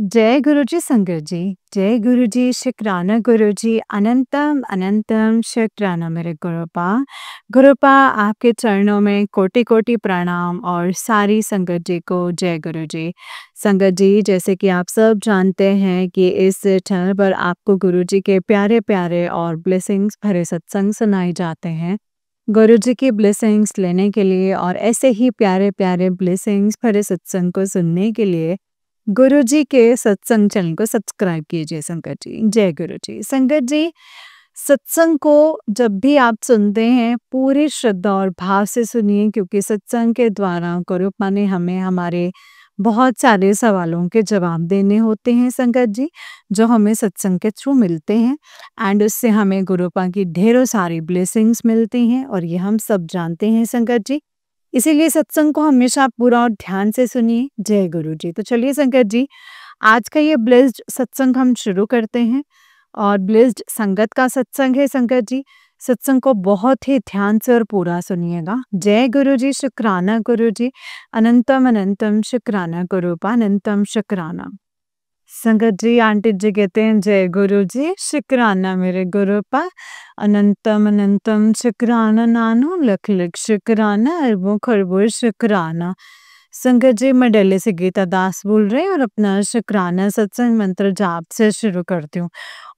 जय गुरुजी संगत जी। जय गुरुजी शुक्राना गुरुजी अनंतम अनंतम शुक्राना मेरे गुरुपा। गुरुपा आपके चरणों में कोटि कोटि प्रणाम और सारी संगत जी को जय गुरुजी। संगत जी, जैसे कि आप सब जानते हैं कि इस चैनल पर आपको गुरुजी के प्यारे प्यारे और ब्लेसिंग्स भरे सत्संग सुनाए जाते हैं। गुरुजी की ब्लेसिंग्स लेने के लिए और ऐसे ही प्यारे प्यारे ब्लेसिंग्स भरे सत्संग को सुनने के लिए गुरुजी के सत्संग चैनल को सब्सक्राइब कीजिए संगत जी। जय गुरुजी। संगत जी, सत्संग को जब भी आप सुनते हैं पूरी श्रद्धा और भाव से सुनिए, क्योंकि सत्संग के द्वारा गुरुपा ने हमें हमारे बहुत सारे सवालों के जवाब देने होते हैं संगत जी, जो हमें सत्संग के थ्रू मिलते हैं। एंड उससे हमें गुरुपा की ढेरों सारी ब्लेसिंग्स मिलती हैं और ये हम सब जानते हैं संगत जी। इसीलिए सत्संग को हमेशा पूरा और ध्यान से सुनिए। जय गुरु जी। तो चलिए संगत जी, आज का ये ब्लेस्ड सत्संग हम शुरू करते हैं और ब्लेस्ड संगत का सत्संग है संगत जी। सत्संग को बहुत ही ध्यान से और पूरा सुनिएगा। जय गुरु जी, शुक्राना गुरु जी, अनंतम अनंतम शुक्राना गुरुपा, अनंतम शुक्राना। संगत जी, आंटी जी कहते हैं जय गुरु जी, शुक्राना मेरे गुरुपा, अनंतम अनंतम शुक्राना नानू, लख लख शुक्राना, अरबों खरबों शुक्राना। संगत जी, मैं दिल्ली से गीता दास बोल रही हूँ और अपना शुक्राना सत्संग मंत्र जाप से शुरू करती हूँ।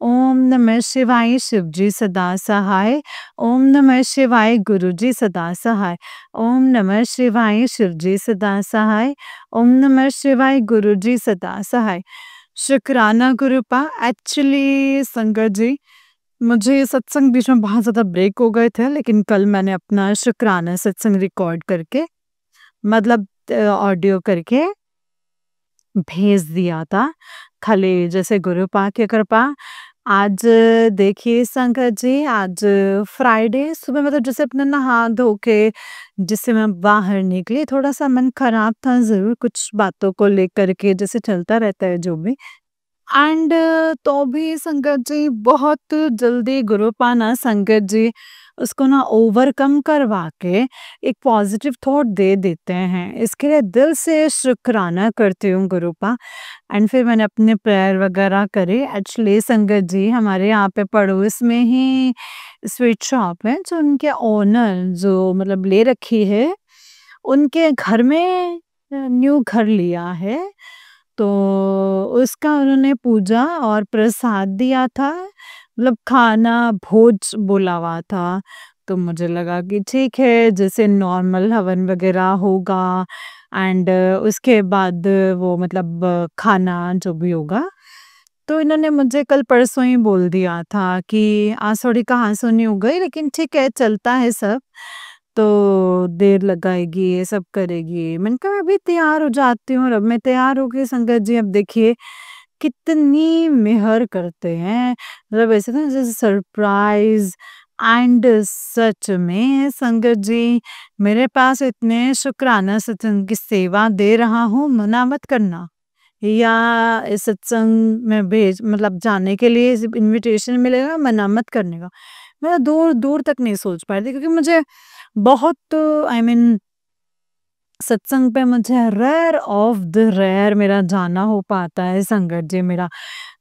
ओम नमः शिवाय, शिव जी सदा सहाय। ओम नमः शिवाय, गुरु जी सदा सहाय। ओम नमः शिवाय, शिव जी सदा सहाय। ओम नमः शिवाय, गुरु जी सदा सहाय। शुक्राना गुरुपा। एक्चुअली संगत जी, मुझे ये सत्संग बीच में बहुत ज़्यादा ब्रेक हो गए थे, लेकिन कल मैंने अपना शुक्राना सत्संग रिकॉर्ड करके, मतलब ऑडियो करके भेज दिया था। खाली जैसे गुरुपा की कृपा। आज देखिए संगत जी, आज फ्राइडे सुबह, मतलब जैसे अपने नहा धो के जिससे मैं बाहर निकली, थोड़ा सा मन खराब था ज़रूर, कुछ बातों को लेकर के, जैसे चलता रहता है जो भी। एंड तो भी संगत जी बहुत जल्दी गुरुपा ना संगत जी उसको ना ओवरकम करवा के एक पॉजिटिव थॉट दे देते हैं। इसके लिए दिल से शुक्राना करती हूँ गुरुपा। एंड फिर मैंने अपने प्रेयर वगैरह करे। एक्चुअली संगत जी, हमारे यहाँ पे पड़ोस में ही स्वीट शॉप है, जो उनके ओनर जो मतलब ले रखी है, उनके घर में न्यू घर लिया है, तो उसका उन्होंने पूजा और प्रसाद दिया था, मतलब खाना भोज बोला हुआ था। तो मुझे लगा कि ठीक है, जैसे नॉर्मल हवन वगैरह होगा एंड उसके बाद वो मतलब खाना जो भी होगा। तो इन्होंने मुझे कल परसों ही बोल दिया था कि आज थोड़ी कहासुनी हो गई, लेकिन ठीक है, चलता है सब। तो देर लगाएगी, ये सब करेगी। मैंने कहा मैं अभी तैयार हो जाती हूँ और अब मैं तैयार हो गई संगत जी। अब देखिए कितनी मेहर करते हैं, मतलब ऐसे ना जैसे सरप्राइज। एंड सच में संगत जी, मेरे पास इतने शुक्राना सत्संग की सेवा दे रहा हूँ, मना मत करना। या इस सत्संग में भेज मतलब जाने के लिए इनविटेशन मिलेगा, मना मत करने का। मैं दूर दूर तक नहीं सोच पा रही थी, क्योंकि मुझे बहुत आई मीन सत्संग पे मुझे रेयर ऑफ द रेयर मेरा जाना हो पाता है संगत जी। मेरा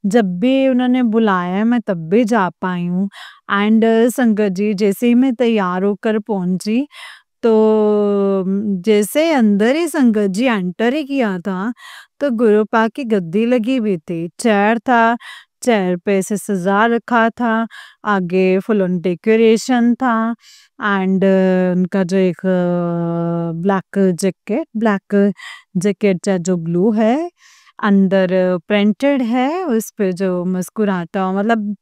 जब भी उन्होंने बुलाया है मैं तब भी जा पाई हूँ। एंड संगत जी, जैसे ही मैं तैयार होकर पहुंची, तो जैसे अंदर ही संगत जी एंटर ही किया था, तो गुरुपा की गद्दी लगी हुई थी, चेयर था, चेयर पे ऐसे सजा रखा था, आगे फुल ऑन डेकोरेशन था। एंड उनका जो एक ब्लैक जैकेट जो ब्लू है, अंदर प्रिंटेड है, उस पे जो मुस्कुराता हुआ, मतलब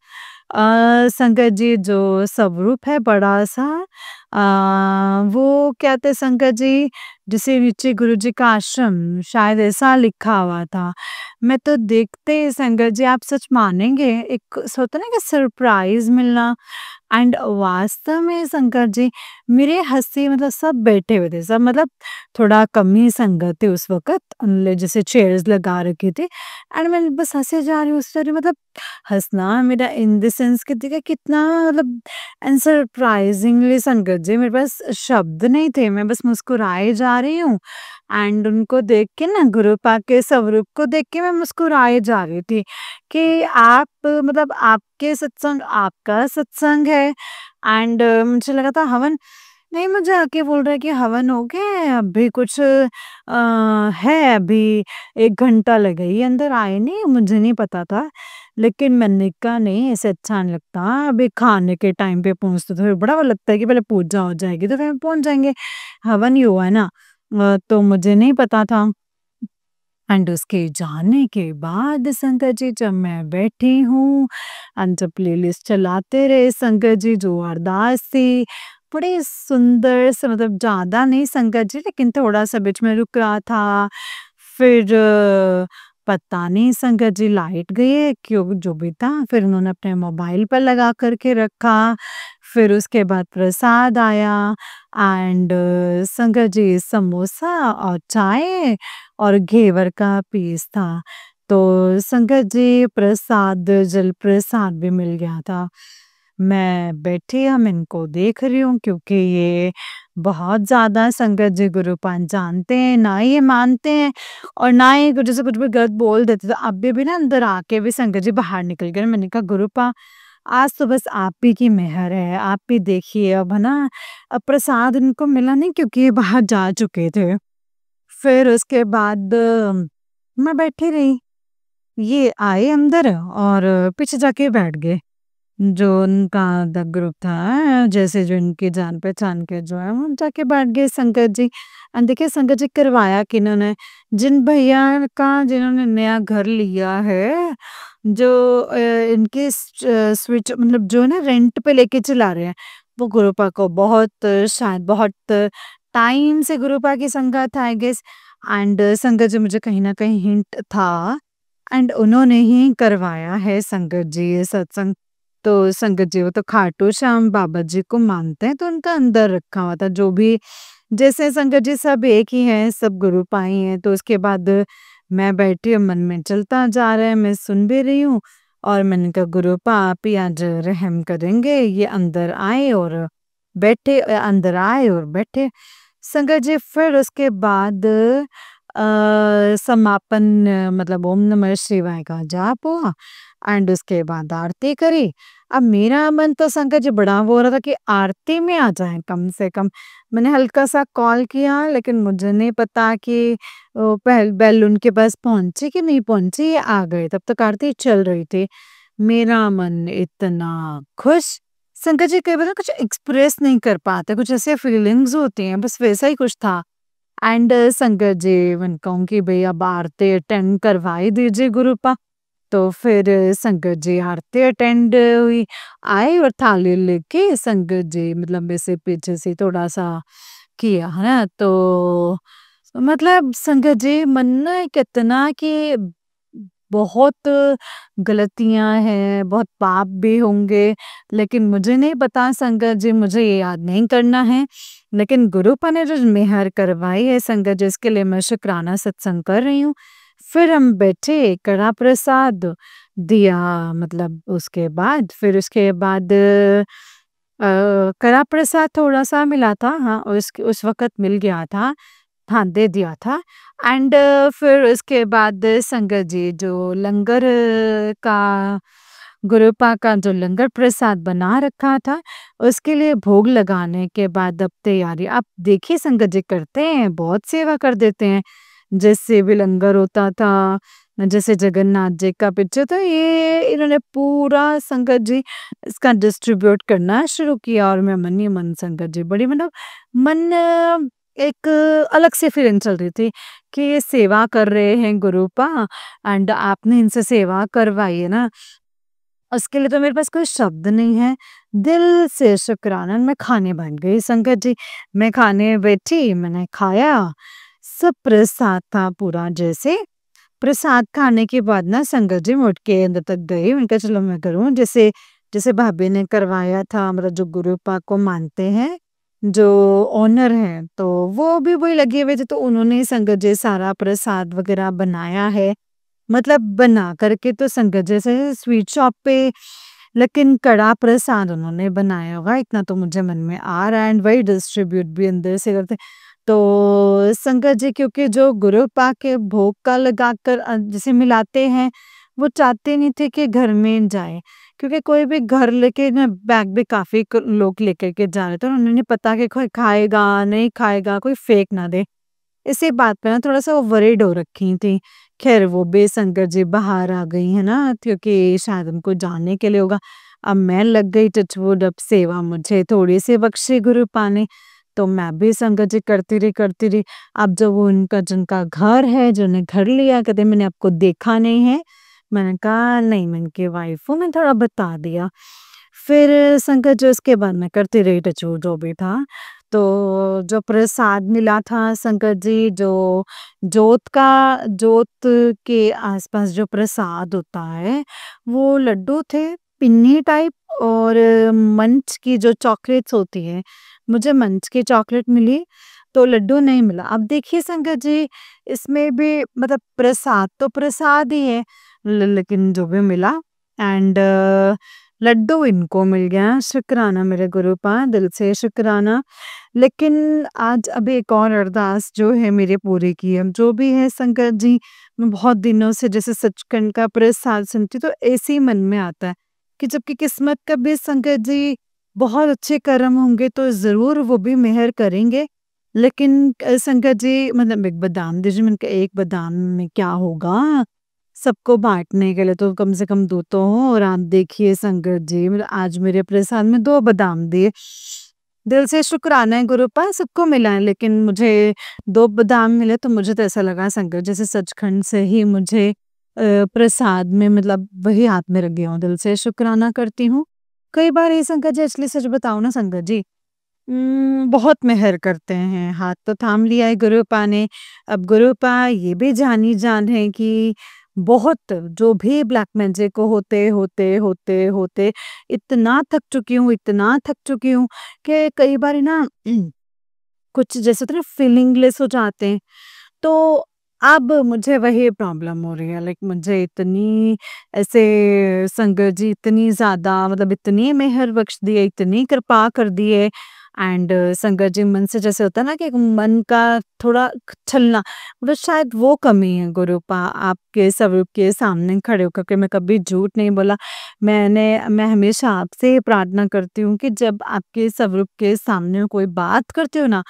संगत जी जो स्वरूप है बड़ा सा, वो कहते संगत जी, जिसे नीचे गुरु जी का आश्रम शायद ऐसा लिखा हुआ था। मैं तो देखते ही संगत जी, आप सच मानेंगे, एक होता ना कि सरप्राइज मिलना। एंड वास्तव में संगत जी, मेरे हंसी मतलब सब बैठे हुए थे, सब मतलब थोड़ा कम ही संगत थे उस वक्त, उनने जैसे चेयर्स लगा रखी थी। एंड मैं बस हंसे जा रही हूँ उस तरह, मतलब हंसना मेरा इन द सेंस कि देखा कितना मतलब एंड सरप्राइजिंगली संगत जी, मेरे पास शब्द नहीं थे, मैं बस मुस्कुराए जा रही हूँ। एंड उनको देख के ना, गुरुपा के स्वरूप को देख के मैं मुस्कुराए जा रही थी कि आप मतलब आपके सत्संग आपका सत्संग है। एंड मुझे लगा था हवन नहीं, मुझे आके बोल रहा है कि हवन हो गया है, अभी कुछ है, अभी 1 घंटा लगेगी, अंदर आए नहीं, मुझे नहीं पता था। लेकिन मैंने कहा नहीं, ऐसे अच्छा नहीं लगता, अभी खाने के टाइम पे पहुँचते तो फिर बड़ा वो लगता है कि पहले पूजा हो जाएगी तो फिर हम पहुँच जाएँगे, हवन ही हुआ है ना। तो मुझे नहीं पता था। एंड उसके जाने के बाद संगत जी, जब मैं बैठी हूँ एंड जब प्लेलिस्ट चलाते रहे संगत जी, जो अरदास थी, बड़ी सुंदर से, मतलब ज़्यादा नहीं संगत जी, लेकिन थोड़ा-सा बीच में रुक रहा था। फिर पता नहीं संगत जी लाइट गई है क्यों, जो भी था, फिर उन्होंने अपने मोबाइल पर लगा कर के रखा। फिर उसके बाद प्रसाद आया एंड संगत जी समोसा और चाय और घेवर का पीस था। तो संगत जी प्रसाद, जल प्रसाद भी मिल गया था। मैं बैठी हम इनको देख रही हूँ क्योंकि ये बहुत ज़्यादा संगत जी गुरुपान जानते हैं, ना ये मानते हैं और ना ही कुछ जैसे कुछ भी गलत बोल देते। तो अभी भी ना अंदर आके भी संगत जी बाहर निकल गए। मैंने कहा गुरुपा, आज तो बस आप ही की मेहर है, आप ही देखिए। अब है ना, अब प्रसाद इनको मिला नहीं क्योंकि ये बाहर जा चुके थे। फिर उसके बाद मैं बैठी रही, ये आए अंदर और पीछे जाके बैठ गए। जो उनका द ग्रुप था, जैसे जो इनकी जान पहचान के जो है, वो जाके बैठ गए संगत जी। देखिए संगत जी करवाया किन्होंने, जिन भैया का जिन्होंने नया घर लिया है, जो इनके स्विच मतलब जो है ना रेंट पे लेके चला रहे हैं, वो गुरुपा को बहुत शायद बहुत टाइम से गुरुपा की संगत है आई गेस। एंड संगत जी मुझे कहीं ना कहीं हिंट था एंड उन्होंने ही करवाया है संगत जी ये सत्संग। तो संगत जी वो तो खाटू श्याम बाबा जी को मानते हैं, तो उनका अंदर रखा हुआ था जो भी, जैसे संगत जी सब एक ही हैं, सब गुरु पाई हैं। तो उसके बाद मैं बैठी और मन में चलता जा रहा है, मैं सुन भी रही हूँ और मैंने कहा गुरुपा आप ही आज रहम करेंगे, ये अंदर आए और बैठे, अंदर आए और बैठे संगत जी। फिर उसके बाद समापन मतलब ओम नमः शिवाय का जाप हुआ एंड उसके बाद आरती करी। अब मेरा मन तो संगत जी बड़ा वो हो रहा था कि आरती में आ जाए कम से कम। मैंने हल्का सा कॉल किया लेकिन मुझे नहीं पता कि वो पहल बेल उनके पास पहुंची कि नहीं पहुंची, ये आ गए, तब तक आरती चल रही थी। मेरा मन इतना खुश, संगत जी कई बार ना कुछ एक्सप्रेस नहीं कर पाते, कुछ ऐसे फीलिंग्स होती हैं, बस वैसा ही कुछ था। एंड संगत जी मैंने कहूँ कि भई अब आरती अटेंड करवा ही दीजिए गुरुपा। तो फिर संगत जी आरती अटेंड हुई, आए और थाली लेके संगत जी मतलब ऐसे पीछे से थोड़ा-सा किया, है ना? तो मतलब संगत जी मन ना कितना कि बहुत गलतियाँ हैं, बहुत पाप भी होंगे, लेकिन मुझे नहीं पता संगत जी, मुझे ये याद नहीं करना है। लेकिन गुरुपा ने जो मेहर करवाई है संगत जी, इसके लिए मैं शुक्राना सत्संग कर रही हूँ। फिर हम बैठे, कड़ा प्रसाद दिया, मतलब उसके बाद फिर उसके बाद कड़ा प्रसाद थोड़ा-सा मिला था, हाँ, उस वक़्त मिल गया था। हाँ, दे दिया था एंड फिर उसके बाद संगत जी जो लंगर का गुरुपा का जो लंगर प्रसाद बना रखा था, उसके लिए भोग लगाने के बाद अब तैयारी, आप देखिए संगत जी करते हैं, बहुत सेवा कर देते हैं। जैसे भी लंगर होता था, जैसे जगन्नाथ जी का पिक्चर, तो ये इन्होंने पूरा संगत जी इसका डिस्ट्रीब्यूट करना शुरू किया और मैं मन ही मन संगत जी बड़ी मतलब मन एक अलग सी फीलिंग चल रही थी कि ये सेवा कर रहे हैं गुरुपा एंड आपने इनसे सेवा करवाई है ना, उसके लिए तो मेरे पास कोई शब्द नहीं है। दिल से शुक्राना। मैं खाने बैठ गई संगत जी, मैं खाने बैठी, मैंने खाया, सब प्रसाद था पूरा। जैसे प्रसाद खाने के बाद ना संगत जी मैं उठ के अंदर तक गई, मैंने कहा चलो मैं करूँ जैसे जैसे भाभी ने करवाया था, मतलब जो गुरुपा को मानते हैं, जो ओनर हैं, तो वो भी वही लगे हुए थे, तो उन्होंने ही संगत जी सारा प्रसाद वगैरह बनाया है। मतलब बना करके तो संगत जैसे स्वीट शॉप पे, लेकिन कड़ा प्रसाद उन्होंने बनाया होगा, इतना तो मुझे मन में आ रहा है एंड वही डिस्ट्रीब्यूट भी अंदर से करते। तो संगत जी क्योंकि जो गुरु पाके भोग का लगाकर जैसे मिलाते हैं, वो चाहते नहीं थे कि घर में जाए। क्योंकि कोई भी घर लेके ना बैग भी काफ़ी लोग लेकर के जा रहे थे और उन्हें नहीं पता कि कोई खाएगा, नहीं खाएगा, कोई फेंक ना दे। इसी बात पे ना थोड़ा-सा वो वरीड हो रखी थी। ख़ैर वो भी संगत जी बाहर आ गई है ना क्योंकि शायद उनको जाने के लिए होगा। अब मैं लग गई टचवुड अब सेवा मुझे थोड़ी-सी बख्शी गुरु पाने, तो मैं भी संगत जी करती रही। अब जब वो उनका जिनका घर है, जिन्होंने घर लिया कहते मैंने आपको देखा नहीं है। मैंने कहा नहीं मैं इनकी वाइफ़ हूँ, मैंने थोड़ा बता दिया। फिर संगत जी उसके बाद मैं करती रही टचवुड जो भी था। तो जो प्रसाद मिला था संगत जी जो जोत के आसपास जो प्रसाद होता है वो लड्डू थे पिन्नी टाइप और मंच की जो चॉकलेट्स होती है मुझे मंच की चॉकलेट मिली तो लड्डू नहीं मिला। अब देखिए संगत जी इसमें भी मतलब प्रसाद तो प्रसाद ही है लेकिन जो भी मिला एंड लड्डू इनको मिल गया शुक्राना मेरे गुरु पा दिल से शुक्राना। लेकिन आज अभी एक और अरदास जो है मेरी पूरी की है, जो भी है संगत जी, मैं बहुत दिनों से जैसे सचखंड का प्रसाद सुनती तो ऐसे ही मन में आता है कि जबकि किस्मत का भी संगत जी बहुत अच्छे कर्म होंगे तो ज़रूर वो भी मेहर करेंगे। लेकिन संगत जी मतलब एक बादाम दीजिए मैंने कहा एक बादाम में क्या होगा? सबको बाँटने के लिए तो कम से कम 2 तो हों और आप देखिए संगत जी मतलब आज मेरे प्रसाद में 2 बादाम दिए। दिल से शुक्राना है गुरु पास सबको मिला है लेकिन मुझे 2 बादाम मिले तो मुझे तो ऐसा लगा संगत जैसे सचखंड से ही मुझे प्रसाद में मतलब वही हाथ में रख गया हूँ। दिल से शुक्राना करती हूँ। कई बार ये संगत जी एक्चुअली सच बताऊँ ना संगत जी बहुत मेहर करते हैं, हाथ तो थाम लिया है गुरुपा ने। अब गुरुपा ये भी जानी-जान है कि बहुत जो भी ब्लैक मैजिक को होते इतना थक चुकी हूँ कि कई बारी ना कुछ जैसे होता है ना फीलिंगलेस हो जाते हैं। तो अब मुझे वही प्रॉब्लम हो रही है लाइक मुझे इतनी ऐसे संगत जी इतनी ज़्यादा मतलब इतनी मेहर बख्श दी है, इतनी कृपा कर दी है एंड संगत जी मन से जैसे होता है ना कि एक मन का थोड़ा छलना मतलब शायद वो कमी है गुरुपा आपके स्वरूप के सामने खड़े होकर के मैं कभी झूठ नहीं बोला। मैं हमेशा आपसे ये प्रार्थना करती हूँ कि जब आपके स्वरूप के सामने कोई बात करती हूँ ना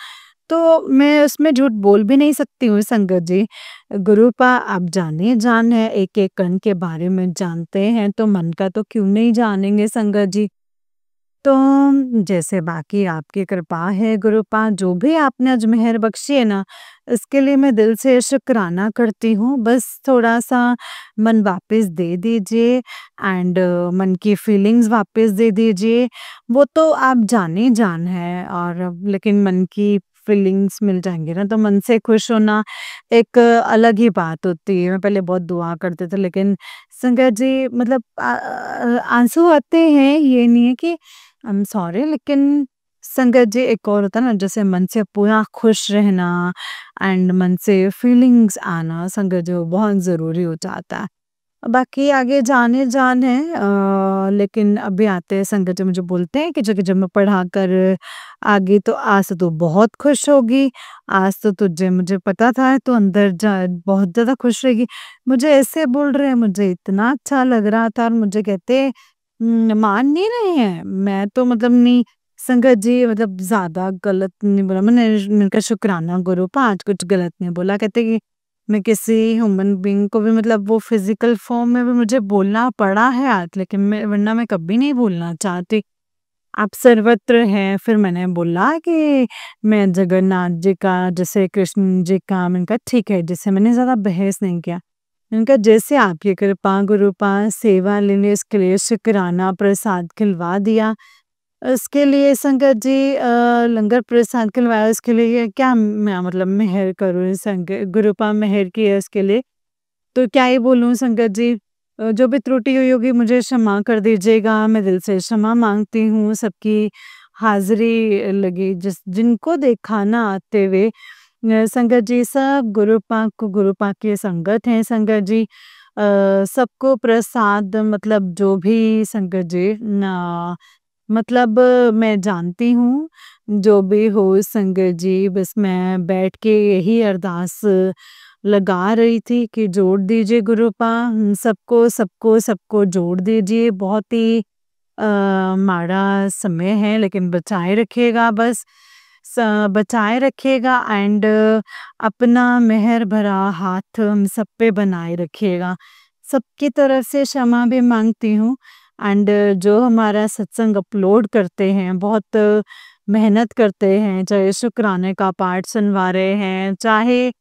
तो मैं उसमें झूठ बोल भी नहीं सकती हूँ संगत जी। गुरुपा आप जाने-जान है, एक-एक कण के बारे में जानते हैं, तो मन का तो क्यों नहीं जानेंगे संगत जी। तो जैसे बाकी आपकी कृपा है गुरुपा, जो भी आपने आज मेहर बख्शी है ना, इसके लिए मैं दिल से शुक्राना करती हूँ। बस थोड़ा-सा मन वापस दे दीजिए एंड मन की फीलिंग्स वापस दे दीजिए। वो तो आप जाने-जान है और लेकिन मन की फीलिंग्स मिल जाएँगी ना, तो मन से खुश होना एक अलग ही बात होती है। मैं पहले बहुत दुआ करते थे लेकिन संगत जी मतलब आँसू आते हैं, ये नहीं है कि आई एम सॉरी लेकिन संगत जी एक और होता है ना जैसे मन से पूरा खुश रहना एंड मन से फीलिंग्स आना संगत जी वो बहुत ज़रूरी हो जाता है। बाकी आगे जान है लेकिन अभी आते हैं संगत जी मुझे बोलते हैं कि जब मैं पढ़ा कर आगे तो आज तो तू बहुत खुश होगी, आज तो तुझे मुझे पता था तू अंदर जा बहुत ज़्यादा खुश रहेगी। मुझे ऐसे बोल रहे हैं मुझे इतना अच्छा लग रहा था और मुझे कहते मान नहीं रहे हैं। मैं तो मतलब नहीं संगत जी मतलब ज़्यादा गलत नहीं बोला मैंने कहा शुक्राना गुरु आज कुछ गलत नहीं बोला। कहते कि मैं किसी ह्यूमन बीइंग को भी मतलब वो फिज़िकल फ़ॉर्म में भी मुझे बोलना पड़ा है आज लेकिन मैं वरना मैं कभी नहीं बोलना चाहती। आप सर्वत्र हैं फिर मैंने बोला कि मैं जगन्नाथ जी का जैसे कृष्ण जी का मैंने कहा ठीक है जैसे मैंने ज़्यादा बहस नहीं किया। मैंने कहा जैसे आपकी कृपा गुरुपा सेवा लेने इसके लिए शुक्राना प्रसाद खिलवा दिया। उसके लिए संगत जी लंगर प्रसाद खिलवाया उसके लिए क्या मैं मतलब मेहर करूँ संग गुरुपा मेहर की है उसके लिए। तो क्या ही बोलूँ संगत जी जो भी त्रुटि हुई होगी मुझे क्षमा कर दीजिएगा। मैं दिल से क्षमा माँगती हूँ सबकी हाज़िरी लगी जिनको देखा ना आते हुए संगत जी सब गुरुपा की संगत हैं संगत जी। सबको प्रसाद मतलब जो भी संगत जी ना मतलब मैं जानती हूँ, जो भी हो संगत जी, बस मैं बैठ के यही अरदास लगा रही थी कि जोड़ दीजिए गुरुपा, सबको सबको सबको जोड़ दीजिए। बहुत ही माड़ा समय है, लेकिन बचाए रखिएगा, बस बचाए रखिएगा एंड अपना मेहर भरा हाथ हम सब पे बनाए रखिएगा। सबकी तरफ से क्षमा भी मांगती हूँ एंड जो हमारा सत्संग अपलोड करते हैं, बहुत मेहनत करते हैं, चाहे शुक्राने का पाठ सुनवा रहे हैं, चाहे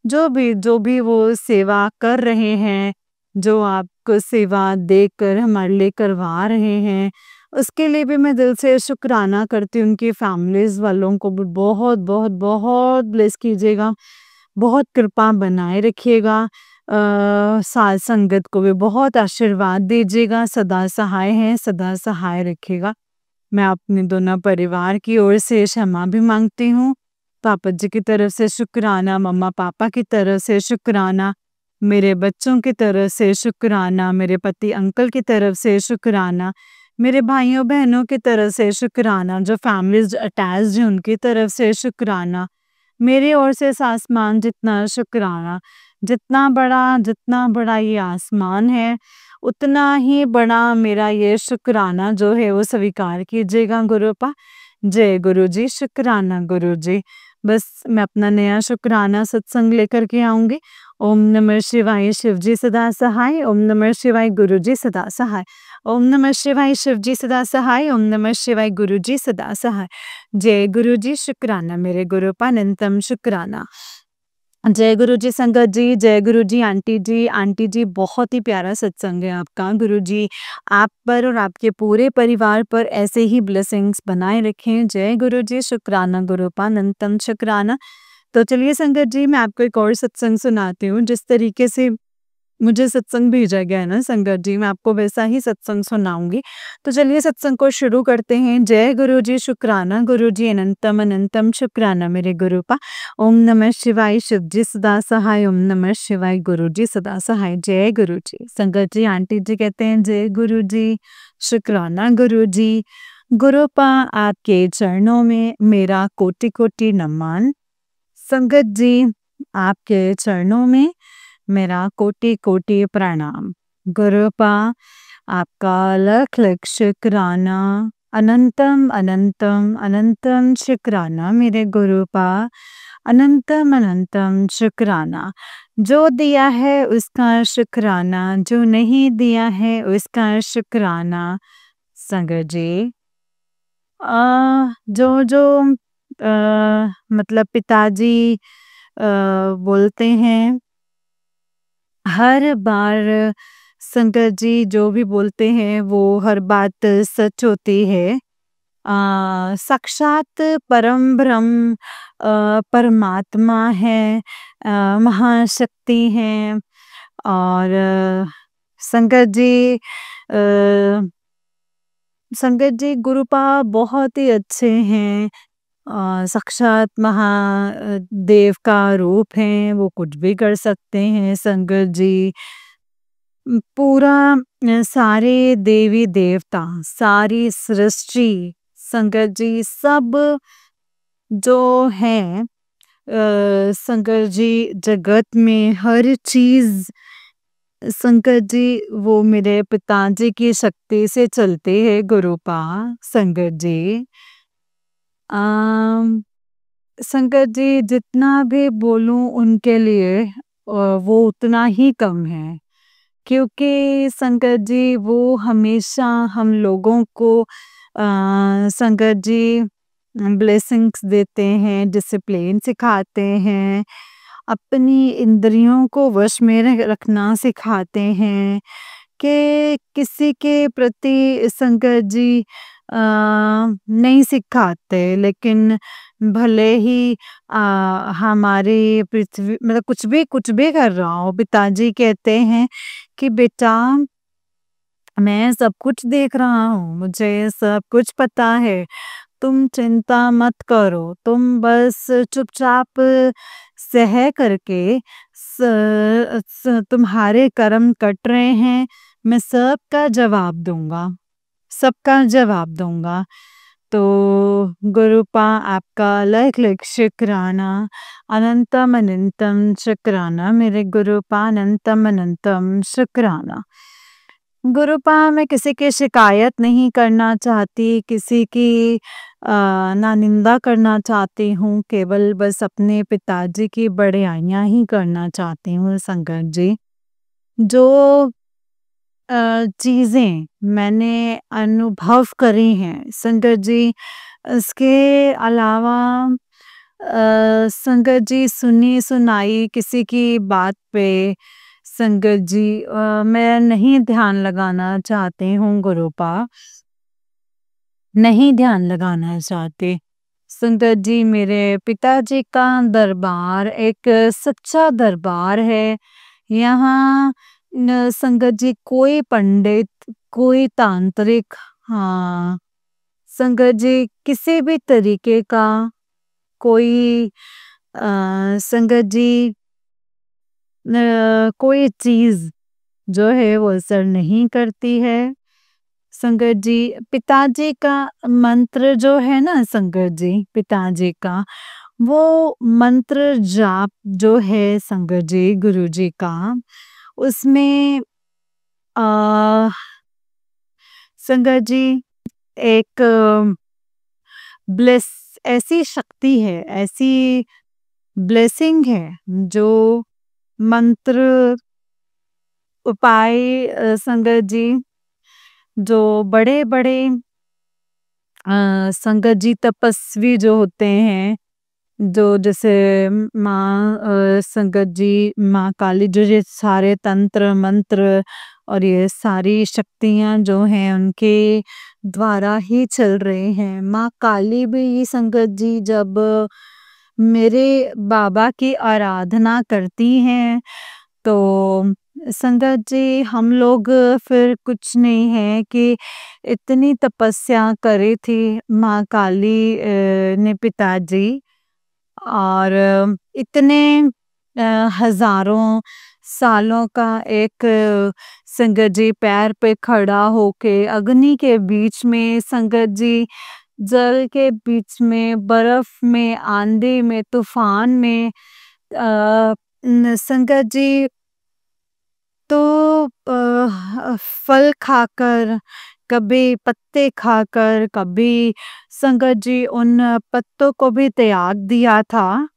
जो भी वो सेवा कर रहे हैं, जो आपको सेवा देकर हमारे लिए करवा रहे हैं, उसके लिए भी मैं दिल से शुक्राना करती हूँ। उनकी फैमिलीज़ वालों को भी बहुत, बहुत, बहुत ब्लेस कीजिएगा, बहुत कृपा बनाए रखिएगा। साथ संगत को भी बहुत आशीर्वाद दीजिएगा, सदा सहाय हैं, सदा सहाय रखिएगा। मैं अपने दोनों परिवार की ओर से क्षमा भी मांगती हूँ। पापा जी की तरफ से शुक्राना, मम्मा-पापा की तरफ से शुक्राना, मेरे बच्चों की तरफ से शुक्राना, मेरे पति अंकल की तरफ से शुक्राना, मेरे भाइयों-बहनों की तरफ से शुक्राना, जो फैमिलीज़ अटैच्ड हैं उनकी तरफ से शुक्राना, मेरी ओर से इस आसमान जितना शुक्राना। जितना बड़ा ये आसमान है, उतना ही बड़ा मेरा ये शुक्राना जो है वो स्वीकार कीजिएगा गुरुपा। जय गुरु जी, शुक्राना गुरु जी। बस मैं अपना नया शुक्राना सत्संग लेकर के आऊँगी। ओम नमः शिवाय, शिव जी सदा सहाय। ओम नमः शिवाय, गुरु जी सदा सहाय। ओम नमः शिवाय, शिव जी सदा सहाय। ओम नमः शिवाय, गुरु जी सदा सहाय। जय गुरु जी, शुक्राना मेरे गुरुपा, अनंतम शुक्राना। जय गुरु जी संगत जी, जय गुरु जी आंटी जी बहुत ही प्यारा सत्संग है आपका। गुरु जी आप पर और आपके पूरे परिवार पर ऐसे ही ब्लेसिंग्स बनाए रखें। जय गुरु जी, शुक्राना गुरुपा, अनंतम शुक्राना। तो चलिए संगत जी, मैं आपको एक और सत्संग सुनाती हूँ। जिस तरीके से मुझे सत्संग भेजा गया है ना संगत जी, मैं आपको वैसा ही सत्संग सुनाऊँगी। तो चलिए सत्संग को शुरू करते हैं। जय गुरु जी, शुक्राना गुरु जी, अनंतम अनंतम शुक्राना मेरे गुरुपा। ओम नमः शिवाय, शिव जी सदा सहाय। ओम नमः शिवाय, गुरु जी सदा सहाय। जय गुरु जी। संगत जी आंटी जी कहते हैं जय गुरु जी, शुक्राना गुरु जी। गुरुपा आपके चरणों में मेरा कोटि-कोटि नमन। संगत जी आपके चरणों में मेरा कोटि-कोटि प्रणाम। गुरुपा आपका लख लख शुक्राना, अनंतम अनंतम अनंतम शुक्राना मेरे गुरुपा, अनंतम अनंतम शुक्राना। जो दिया है उसका शुक्राना, जो नहीं दिया है उसका शुक्राना। संगत जी जो मतलब पिताजी बोलते हैं हर बार, संगत जी जो भी बोलते हैं वो हर बात सच होती है। साक्षात परम ब्रह्म परमात्मा है, महाशक्ति है। और संगत जी संगत जी गुरुपा बहुत ही अच्छे हैं। साक्षात महादेव का रूप है, वो कुछ भी कर सकते हैं संगत जी। पूरा सारे देवी देवता, सारी सृष्टि संगत जी सब जो हैं संगत जी जगत में हर चीज़ संगत जी वो मेरे पिताजी की शक्ति से चलते हैं गुरुपा। संगत जी अम, संगत जी जितना भी बोलूं उनके लिए वो उतना ही कम है, क्योंकि संगत जी वो हमेशा हम लोगों को संगत जी ब्लेसिंग्स देते हैं, डिसिप्लिन सिखाते हैं, अपनी इंद्रियों को वश में रखना सिखाते हैं, कि किसी के प्रति संगत जी नहीं सिखाते, लेकिन भले ही हमारी पृथ्वी मतलब कुछ भी कर रहा हो, पिताजी कहते हैं कि बेटा मैं सब कुछ देख रहा हूँ, मुझे सब कुछ पता है, तुम चिंता मत करो, तुम बस चुपचाप सह करके तुम्हारे कर्म कट रहे हैं, मैं सबका जवाब दूंगा। सबका जवाब दूँगा। तो गुरुपा आपका लाख लाख शुक्राना, अनंतम अनंतम शुक्राना, मेरे गुरुपा अनंतम अनंतम शुक्राना। गुरुपा मैं किसी की शिकायत नहीं करना चाहती, किसी की ना निंदा करना चाहती हूँ, केवल बस अपने पिताजी की बड़ाइयाँ ही करना चाहती हूँ संगत जी। जो चीज़ें मैंने अनुभव करी हैं संगत जी, इसके अलावा संगत जी सुनी सुनाई किसी की बात पे संगत जी मैं नहीं ध्यान लगाना चाहती हूँ गुरुपा, नहीं ध्यान लगाना चाहती। संगत जी मेरे पिताजी का दरबार एक सच्चा दरबार है। यहाँ संगत जी कोई पंडित, कोई तांत्रिक, हाँ संगत जी किसी भी तरीके का कोई संगत जी कोई चीज़ जो है वो असर नहीं करती है। संगत जी पिताजी का मंत्र जो है ना संगत जी पिताजी का वो मंत्र जाप जो है संगत जी गुरुजी का उसमें अ, संगत जी एक ब्लेस ऐसी शक्ति है, ऐसी ब्लेसिंग है जो मंत्र उपाय संगत जी जो बड़े-बड़े संगत जी तपस्वी जो होते हैं, जो जैसे माँ संगत जी, माँ काली जो ये सारे तंत्र मंत्र और ये सारी शक्तियाँ जो हैं उनके द्वारा ही चल रहे हैं। माँ काली भी ये संगत जी जब मेरे बाबा की आराधना करती हैं तो संगत जी हम लोग फिर कुछ नहीं है कि इतनी तपस्या करी थी माँ काली ने पिताजी और इतने हजारों सालों का एक संगत जी पैर पे खड़ा होके अग्नि के बीच में संगत जी जल के बीच में बर्फ में आंधी में तूफान में संगत जी तो फल खाकर कभी पत्ते खाकर कभी संगत जी उन पत्तों को भी त्याग दिया था।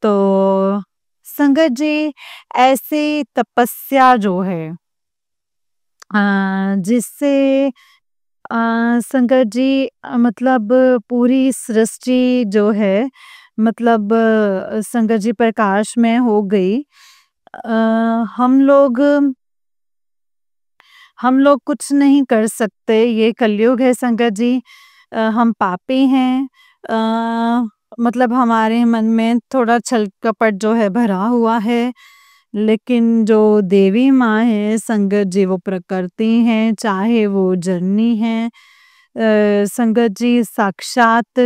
तो संगत जी ऐसी तपस्या जो है जिससे संगत जी मतलब पूरी सृष्टि जो है मतलब संगत जी प्रकाश में हो गई। हम लोग कुछ नहीं कर सकते, ये कलयुग है संगत जी। हम पापी हैं। मतलब हमारे मन में थोड़ा छल कपट जो है भरा हुआ है, लेकिन जो देवी माँ है संगत जी वो प्रकृति हैं, चाहे वो जननी हैं। संगत जी साक्षात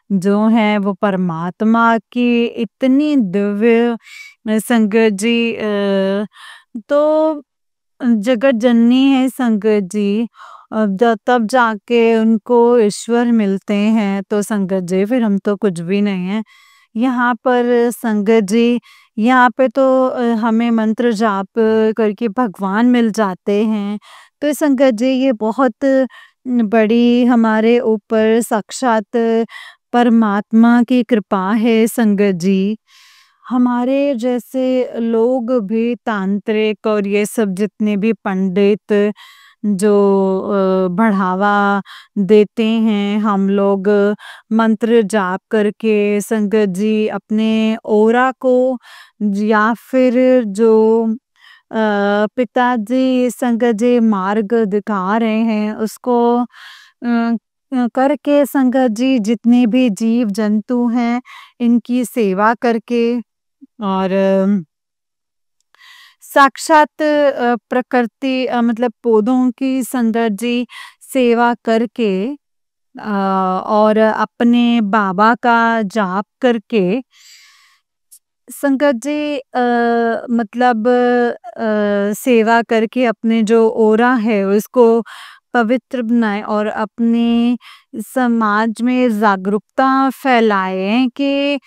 जो है वो परमात्मा की इतनी दिव्य संगत जी तो जगत जननी है संगत जी। तब जाके उनको ईश्वर मिलते हैं तो संगत जी फिर हम तो कुछ भी नहीं है। यहाँ पर संगत जी यहाँ पे तो हमें मंत्र जाप करके भगवान मिल जाते हैं। तो संगत जी ये बहुत बड़ी हमारे ऊपर साक्षात परमात्मा की कृपा है संगत जी। हमारे जैसे लोग भी तांत्रिक और ये सब जितने भी पंडित जो बढ़ावा देते हैं हम लोग मंत्र जाप करके संगत जी अपने ओरा को या फिर जो पिताजी संगत जी मार्ग दिखा रहे हैं उसको करके संगत जी जितने भी जीव जंतु हैं इनकी सेवा करके और साक्षात प्रकृति मतलब पौधों की संगत जी सेवा करके और अपने बाबा का जाप करके संगत जी मतलब सेवा करके अपने जो ओरा है उसको पवित्र बनाएँ और अपने समाज में जागरूकता फैलाएँ कि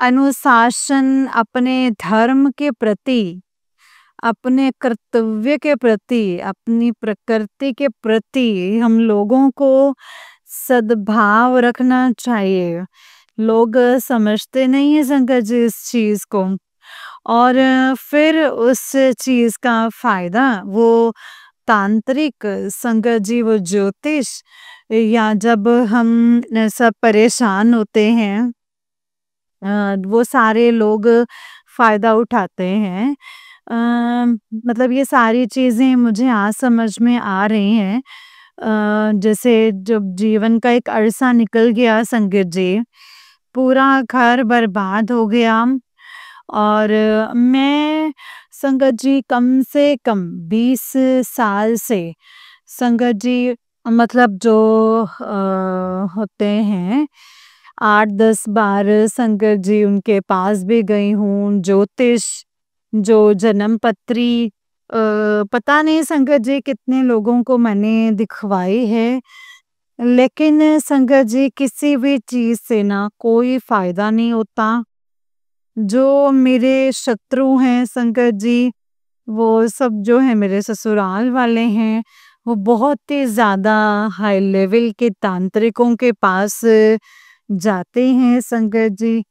अनुशासन अपने धर्म के प्रति, अपने कर्तव्य के प्रति, अपनी प्रकृति के प्रति हम लोगों को सद्भाव रखना चाहिए। लोग समझते नहीं हैं संगत जी इस चीज़ को, और फिर उस चीज़ का फ़ायदा वो तांत्रिक संगत जी, वो ज्योतिष, या जब हम सब परेशान होते हैं, वो सारे लोग फ़ायदा उठाते हैं। मतलब ये सारी चीज़ें मुझे आज समझ में आ रही हैं। जैसे जब जीवन का एक अरसा निकल गया संगत जी, पूरा घर बर्बाद हो गया, और मैं संगत जी कम से कम 20 साल से संगत जी, मतलब जो होते हैं 8-10 बार संगत जी उनके पास भी गई हूँ। ज्योतिष, जो जन्म पत्री, पता नहीं संगत जी कितने लोगों को मैंने दिखवाई है, लेकिन संगत जी किसी भी चीज़ से ना कोई फ़ायदा नहीं होता। जो मेरे शत्रु हैं संगत जी, वो सब जो है मेरे ससुराल वाले हैं, वो बहुत ही ज़्यादा हाई लेवल के तांत्रिकों के पास जाते हैं संगत जी।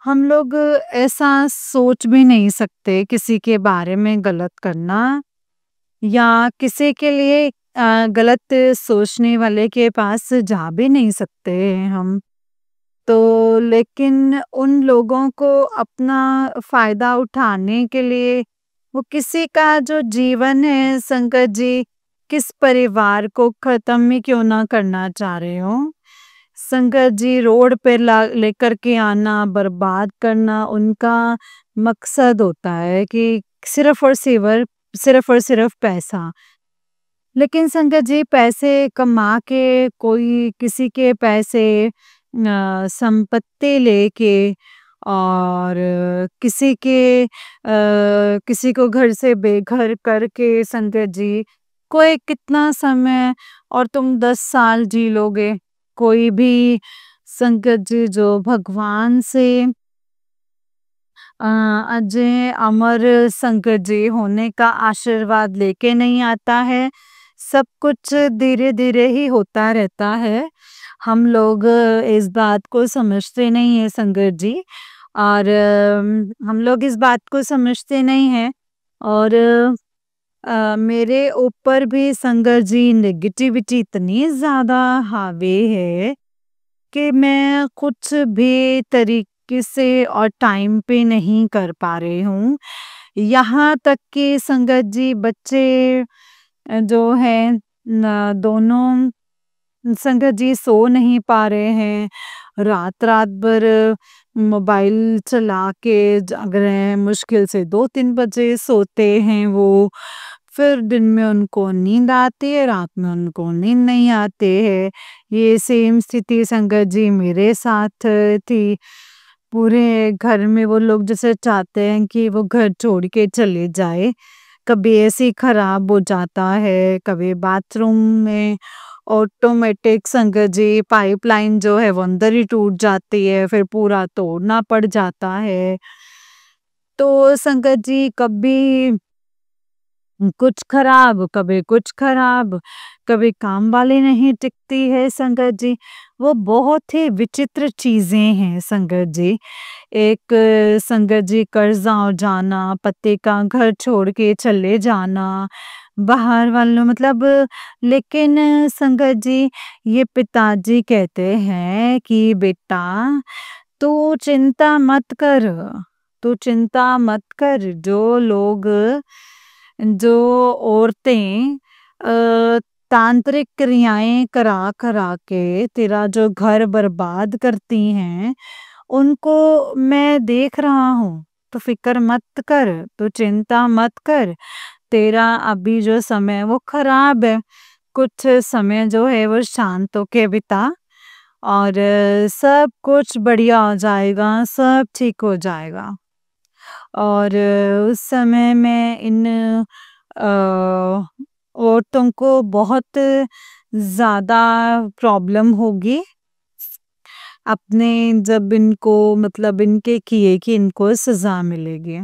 हम लोग ऐसा सोच भी नहीं सकते किसी के बारे में गलत करना, या किसी के लिए गलत सोचने वाले के पास जा भी नहीं सकते हैं हम। तो लेकिन उन लोगों को अपना फ़ायदा उठाने के लिए, वो किसी का जो जीवन है संगत जी, किस परिवार को ख़त्म ही क्यों ना करना चाह रहे हो। संगत जी रोड पे ला लेकर के आना, बर्बाद करना उनका मकसद होता है कि सिर्फ़ और सिर्फ़ पैसा। लेकिन संगत जी पैसे कमा के कोई किसी के पैसे, संपत्ति लेके, और किसी को घर से बेघर करके संगत जी, कोई कितना समय, और तुम 10 साल जी लोगे। कोई भी संगत जी जो भगवान से अजय अमर संगत जी होने का आशीर्वाद लेके नहीं आता है। सब कुछ धीरे-धीरे ही होता रहता है। हम लोग इस बात को समझते नहीं है संगत जी, और हम लोग इस बात को समझते नहीं हैं, और मेरे ऊपर भी संगत जी नेगेटिविटी इतनी ज़्यादा हावी है कि मैं कुछ भी तरीके से और टाइम पे नहीं कर पा रही हूँ। यहाँ तक कि संगत जी बच्चे जो हैं न, दोनों संगत जी सो नहीं पा रहे हैं। रात-रात भर मोबाइल चला के जाग रहे हैं, मुश्किल से 2-3 बजे सोते हैं वो। फिर दिन में उनको नींद आती है, रात में उनको नींद नहीं आती है। ये सेम स्थिति संगत जी मेरे साथ थी। पूरे घर में वो लोग जैसे चाहते हैं कि वो घर छोड़ के चले जाए। कभी एसी खराब हो जाता है, कभी बाथरूम में ऑटोमेटिक संगत जी पाइपलाइन जो है वो अंदर ही टूट जाती है, फिर पूरा तोड़ना पड़ जाता है। तो संगत जी कभी कुछ खराब, कभी कुछ खराब, कभी काम वाली नहीं टिकती है संगत जी। वो बहुत ही विचित्र चीज़ें हैं संगत जी। एक संगत जी कर्ज़ा हो जाना, पति का घर छोड़ के चले जाना, बाहर वालों मतलब, लेकिन संगत जी ये पिताजी कहते हैं कि बेटा तू चिंता मत कर, तू चिंता मत कर। जो औरतें तांत्रिक क्रियाएं करा करा के तेरा जो घर बर्बाद करती हैं, उनको मैं देख रहा हूँ। तो फिक्र मत कर, तो चिंता मत कर। तेरा अभी जो समय है वो खराब है, कुछ समय जो है वो शांत होके बिता, और सब कुछ बढ़िया हो जाएगा, सब ठीक हो जाएगा। और उस समय में इन औरतों को बहुत ज़्यादा प्रॉब्लम होगी। अपने जब इनको मतलब इनके किए की इनको सज़ा मिलेगी।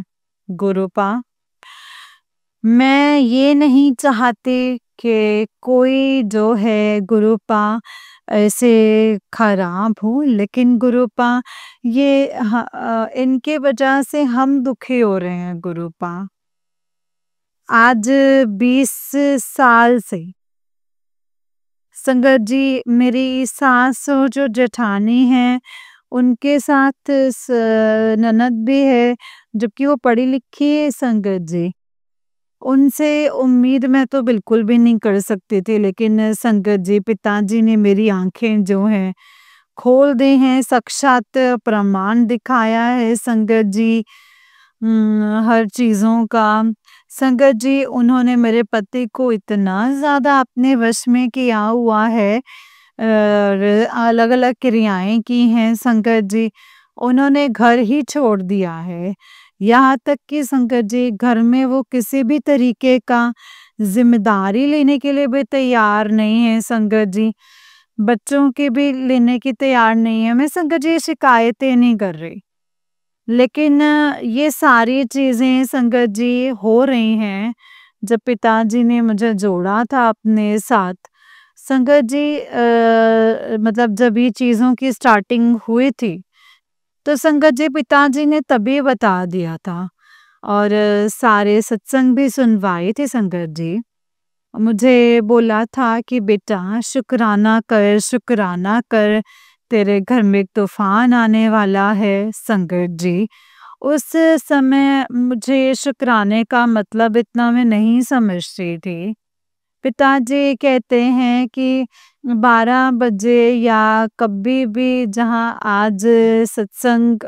गुरुपा, मैं ये नहीं चाहती कि कोई जो है गुरुपा ऐसे खराब हो, लेकिन गुरुपा ये इनके वजह से हम दुखी हो रहे हैं गुरुपा। आज 20 साल से संगत जी मेरी सास और जो जेठानी है उनके साथ ननद भी है, जबकि वो पढ़ी लिखी है संगत जी। उनसे उम्मीद मैं तो बिल्कुल भी नहीं कर सकती थी, लेकिन संगत जी पिताजी ने मेरी आंखें जो हैं खोल दी हैं, साक्षात प्रमाण दिखाया है संगत जी हर चीज़ों का। संगत जी उन्होंने मेरे पति को इतना ज़्यादा अपने वश में किया हुआ है और अलग-अलग क्रियाएँ की हैं संगत जी। उन्होंने घर ही छोड़ दिया है। यहाँ तक कि संगत जी घर में वो किसी भी तरीके का ज़िम्मेदारी लेने के लिए भी तैयार नहीं है संगत जी। बच्चों की भी लेने की तैयार नहीं है। मैं संगत जी शिकायतें नहीं कर रही। लेकिन ये सारी चीज़ें संगत जी हो रही हैं, जब पिताजी ने मुझे जोड़ा था अपने साथ। संगत जी मतलब जब ये चीज़ों की स्टार्टिंग हुई थी, तो संगत जी पिताजी ने तभी बता दिया था और सारे सत्संग भी सुनवाए थे संगत जी। मुझे बोला था कि बेटा शुक्राना कर, तेरे घर में एक तूफ़ान आने वाला है संगत जी। उस समय मुझे शुक्राने का मतलब इतना मैं नहीं समझती थी। पिताजी कहते हैं कि 12 बजे या कभी भी जहाँ आज सत्संग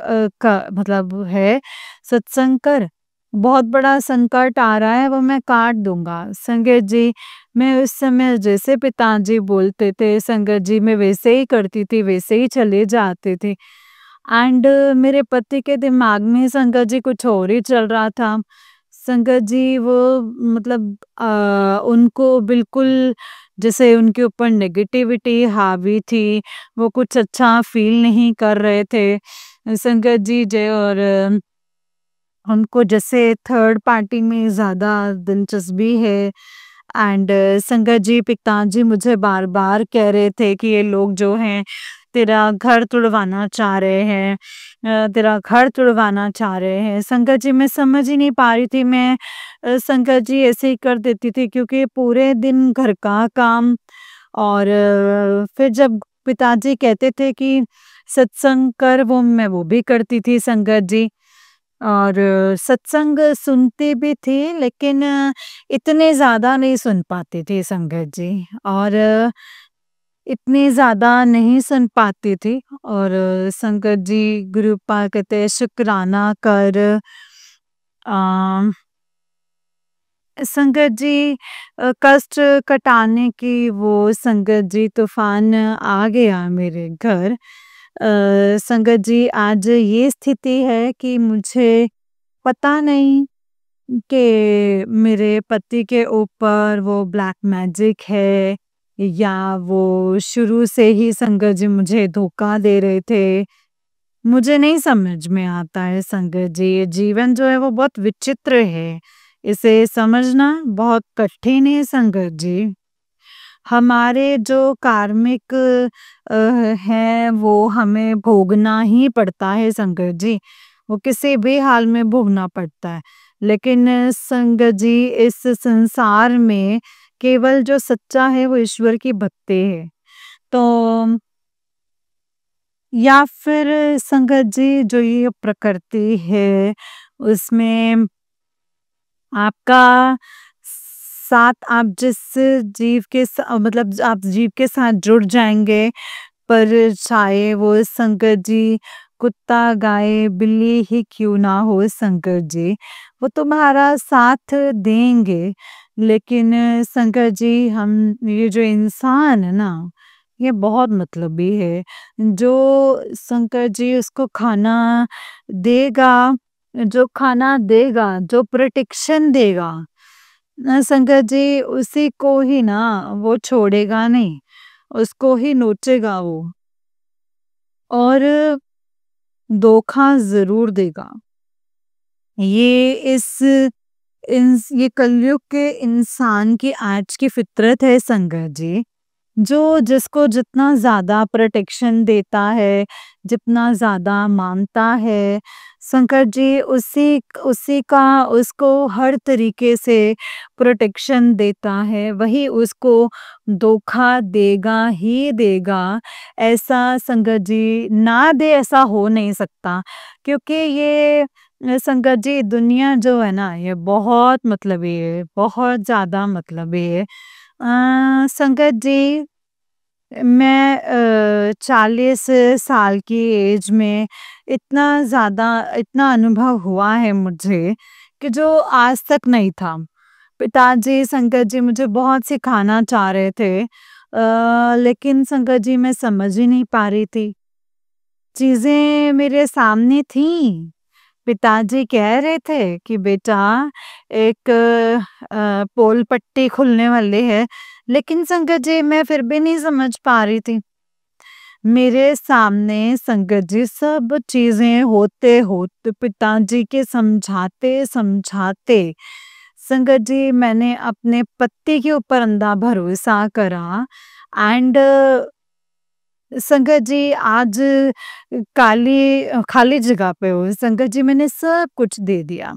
का मतलब है, सत्संग कर, बहुत बड़ा संकट आ रहा है वो मैं काट दूँगा। संगत जी, मैं उस समय जैसे पिताजी बोलते थे संगत जी मैं वैसे ही करती थी, वैसे ही चले जाती थी। एंड मेरे पति के दिमाग में संगत जी कुछ और ही चल रहा था। संगत जी वो मतलब उनको बिल्कुल जैसे उनके ऊपर नेगेटिविटी हावी थी, वो कुछ अच्छा फ़ील नहीं कर रहे थे। संगत जी और उनको जैसे थर्ड पार्टी में ज़्यादा दिलचस्पी है एंड संगत जी पिताजी मुझे बार-बार कह रहे थे कि ये लोग जो हैं तेरा घर तुड़वाना चाह रहे हैं तेरा घर तुड़वाना चाह रहे हैं। संगत जी मैं समझ ही नहीं पा रही थी मैं संगत जी ऐसे ही कर देती थी क्योंकि पूरे दिन घर का काम और फिर जब पिताजी कहते थे कि सत्संग कर वो भी करती थी संगत जी। और सत्संग सुनती भी थी लेकिन इतने ज़्यादा नहीं सुन पाती थी संगत जी और इतनी ज़्यादा नहीं सुन पाती थी और संगत जी गुरुपा कहते शुक्राना कर अ, संगत जी कष्ट कटाने की वो संगत जी तूफ़ान आ गया मेरे घर। संगत जी आज ये स्थिति है कि मुझे पता नहीं कि मेरे पति के ऊपर वो ब्लैक मैजिक है या वो शुरू से ही संगत जी मुझे धोखा दे रहे थे। मुझे नहीं समझ में आता है संगत जी, ये जीवन जो है वो बहुत विचित्र है। इसे समझना बहुत कठिन है संगत जी। हमारे जो कार्मिक हैं वो हमें भोगना ही पड़ता है संगत जी। वो किसी भी हाल में भोगना पड़ता है। लेकिन संगत जी इस संसार में केवल जो सच्चा है वो ईश्वर की भक्ति है। तो या फिर संगत जी जो ये प्रकृति है उसमें आपका साथ आप जिस जीव के मतलब आप जीव के साथ जुड़ जाएँगे, पर चाहे वो संगत जी कुत्ता, गाय, बिल्ली ही क्यों ना हो संगत जी, वो तुम्हारा साथ देंगे। लेकिन संगत जी हम ये जो इंसान है ना, ये बहुत मतलबी है। जो संगत जी उसको खाना देगा, जो खाना देगा, जो प्रोटेक्शन देगा संगत जी उसी को ही ना वो छोड़ेगा नहीं, उसको ही नोचेगा वो और धोखा ज़रूर देगा। ये ये कलयुग के इंसान की आज की फ़ितरत है संगत जी। जो जिसको जितना ज़्यादा प्रोटेक्शन देता है, जितना ज़्यादा मानता है, शंकर जी उसी उसी का उसको हर तरीके से प्रोटेक्शन देता है, वही उसको धोखा देगा ही देगा। ऐसा संगत जी ना दे ऐसा हो नहीं सकता क्योंकि ये संगत जी दुनिया जो है ना ये बहुत मतलबी है, बहुत ज़्यादा मतलबी है। संगत जी मैं 40 साल की एज में इतना अनुभव हुआ है मुझे कि जो आज तक नहीं था। पिताजी संगत जी मुझे बहुत सिखाना चाह रहे थे लेकिन संगत जी मैं समझ ही नहीं पा रही थी। चीज़ें मेरे सामने थीं। पिताजी कह रहे थे कि बेटा एक पोल पट्टी खुलने वाली है, लेकिन संगत जी मैं फिर भी नहीं समझ पा रही थी। मेरे सामने संगत जी सब चीज़ें होते-होते पिताजी के समझाते-समझाते संगत जी मैंने अपने पति के ऊपर अंधा भरोसा करा एंड संगत जी आज खाली जगह पे हूँ। संगत जी मैंने सब कुछ दे दिया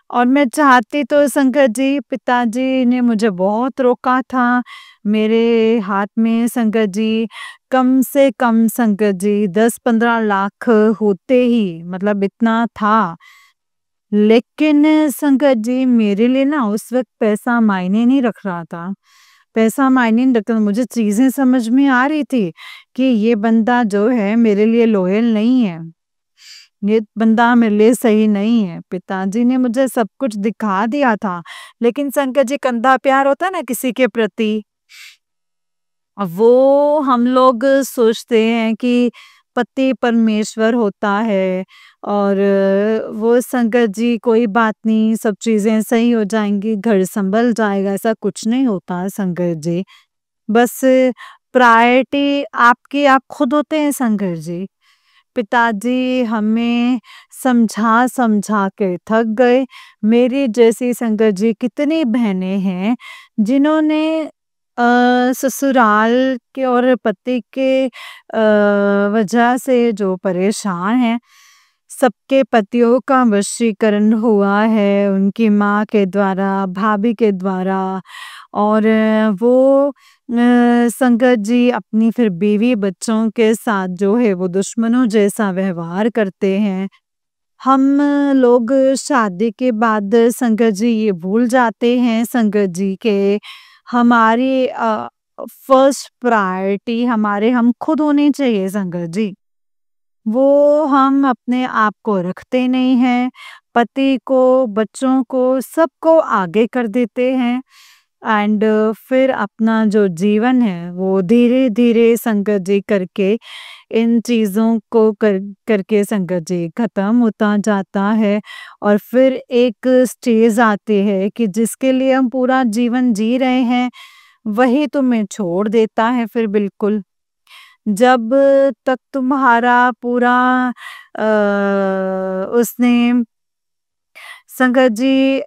और मैं चाहती तो संगत जी पिताजी ने मुझे बहुत रोका था। मेरे हाथ में संगत जी कम से कम संगत जी 10-15 लाख होते ही मतलब इतना था। लेकिन संगत जी मेरे लिए ना उस वक़्त पैसा मायने नहीं रख रहा था। पैसा मायने नहीं रखता मुझे चीज़ें समझ में आ रही थी कि ये बंदा जो है मेरे लिए लॉयल नहीं है। ये बंदा मेरे लिए सही नहीं है। पिताजी ने मुझे सब कुछ दिखा दिया था, लेकिन संकट जी अंधा प्यार होता है ना किसी के प्रति, वो हम लोग सोचते हैं कि पति परमेश्वर होता है और वो संकट जी कोई बात नहीं सब चीज़ें सही हो जाएँगी, घर सँभल जाएगा, ऐसा कुछ नहीं होता संकट जी। बस प्रायोरिटी आपकी आप खुद होते हैं संकट जी। पिताजी हमें समझा-समझा के थक गए। मेरी जैसी संगत जी कितनी बहनें हैं जिन्होंने ससुराल के और पति के वजह से जो परेशान हैं, सबके पतियों का वशीकरण हुआ है उनकी माँ के द्वारा, भाभी के द्वारा और वो संगत जी अपनी फिर बीवी बच्चों के साथ जो है वो दुश्मनों जैसा व्यवहार करते हैं। हम लोग शादी के बाद संगत जी ये भूल जाते हैं संगत जी के हमारी फर्स्ट प्रायोरिटी हमारे हम खुद होने चाहिए संगत जी। वो हम अपने आप को रखते नहीं हैं, पति को, बच्चों को, सबको आगे कर देते हैं एंड फिर अपना जो जीवन है वो धीरे-धीरे संगत जी करके इन चीज़ों को करके संगत जी ख़त्म होता जाता है और फिर एक स्टेज आती है कि जिसके लिए हम पूरा जीवन जी रहे हैं, वही तुम्हें छोड़ देता है फिर बिल्कुल। जब तक तुम्हारा पूरा उसने संगत जी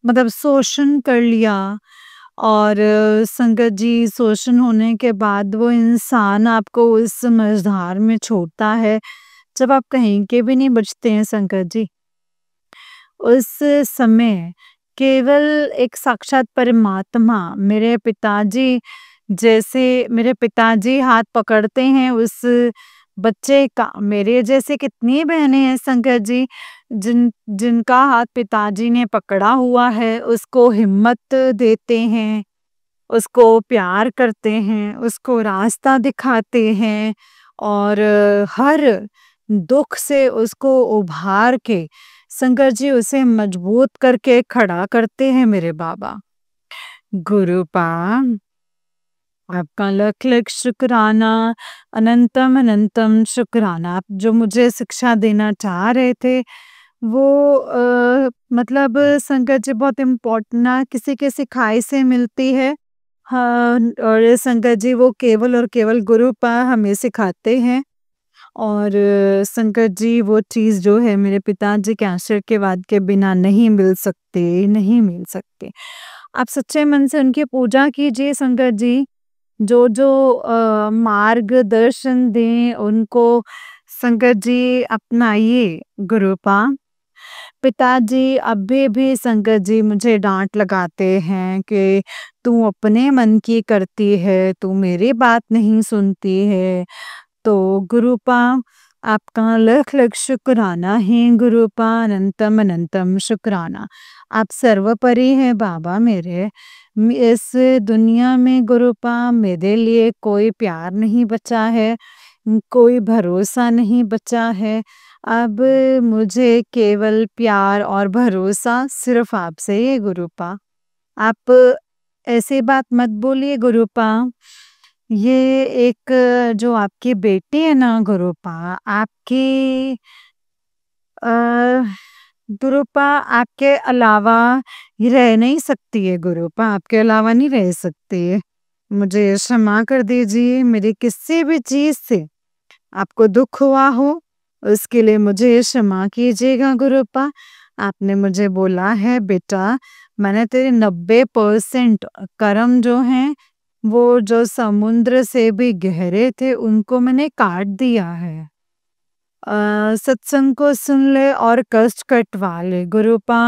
मतलब शोषण कर लिया और संगत जी शोषण होने के बाद वो इंसान आपको उस मझधार में छोड़ता है, जब आप कहीं के भी नहीं बचते हैं संगत जी। उस समय केवल एक साक्षात परमात्मा मेरे पिताजी जैसे मेरे पिताजी हाथ पकड़ते हैं उस बच्चे का मेरे जैसे कितनी बहनें हैं संगत जी जिनका हाथ पिताजी ने पकड़ा हुआ है उसको हिम्मत देते हैं उसको प्यार करते हैं उसको रास्ता दिखाते हैं और हर दुख से उसको उभार के शंकर जी उसे मजबूत करके खड़ा करते हैं मेरे बाबा। गुरुपा आपका लख लख शुक्राना, अनंतम अनंतम शुक्राना। आप जो मुझे शिक्षा देना चाह रहे थे वो मतलब संगत जी बहुत इम्पोर्टेंट ना किसी के सिखाई से मिलती है। हाँ, और संगत जी वो केवल और केवल गुरु पा हमें सिखाते हैं। और संगत जी वो चीज़ जो है मेरे पिताजी के आशीर्वाद के बिना नहीं मिल सकते, नहीं मिल सकते। आप सच्चे मन से उनकी पूजा कीजिए संगत जी। जो मार्गदर्शन दें उनको संगत जी अपनाइए गुरुपा। पिताजी अभी भी संगत जी मुझे डाँट लगाते हैं कि तू अपने मन की करती है, तू मेरी बात नहीं सुनती है। तो गुरुपा आपका लख लख शुक्राना है गुरुपा, अनंतम अनंतम शुक्राना। आप सर्वोपरि हैं बाबा मेरे। इस दुनिया में गुरुपा मेरे लिए कोई प्यार नहीं बचा है, कोई भरोसा नहीं बचा है। अब मुझे केवल प्यार और भरोसा सिर्फ आपसे ही है गुरुपा। आप ऐसी बात मत बोलिए गुरुपा। ये एक जो आपकी बेटी है ना गुरुपा, आपकी अ, गुरुपा आपके अलावा ये रह नहीं सकती है गुरुपा, आपके अलावा नहीं रह सकती है। मुझे क्षमा कर दीजिए, मेरी किसी भी चीज़ से आपको दुःख हुआ हो, उसके लिए मुझे क्षमा कीजिएगा गुरुपा। आपने मुझे बोला है बेटा, मैंने तेरे 90% कर्म जो हैं, वो जो समुद्र से भी गहरे थे, उनको मैंने काट दिया है। सत्संग को सुन ले और कष्ट कटवा ले गुरुपा।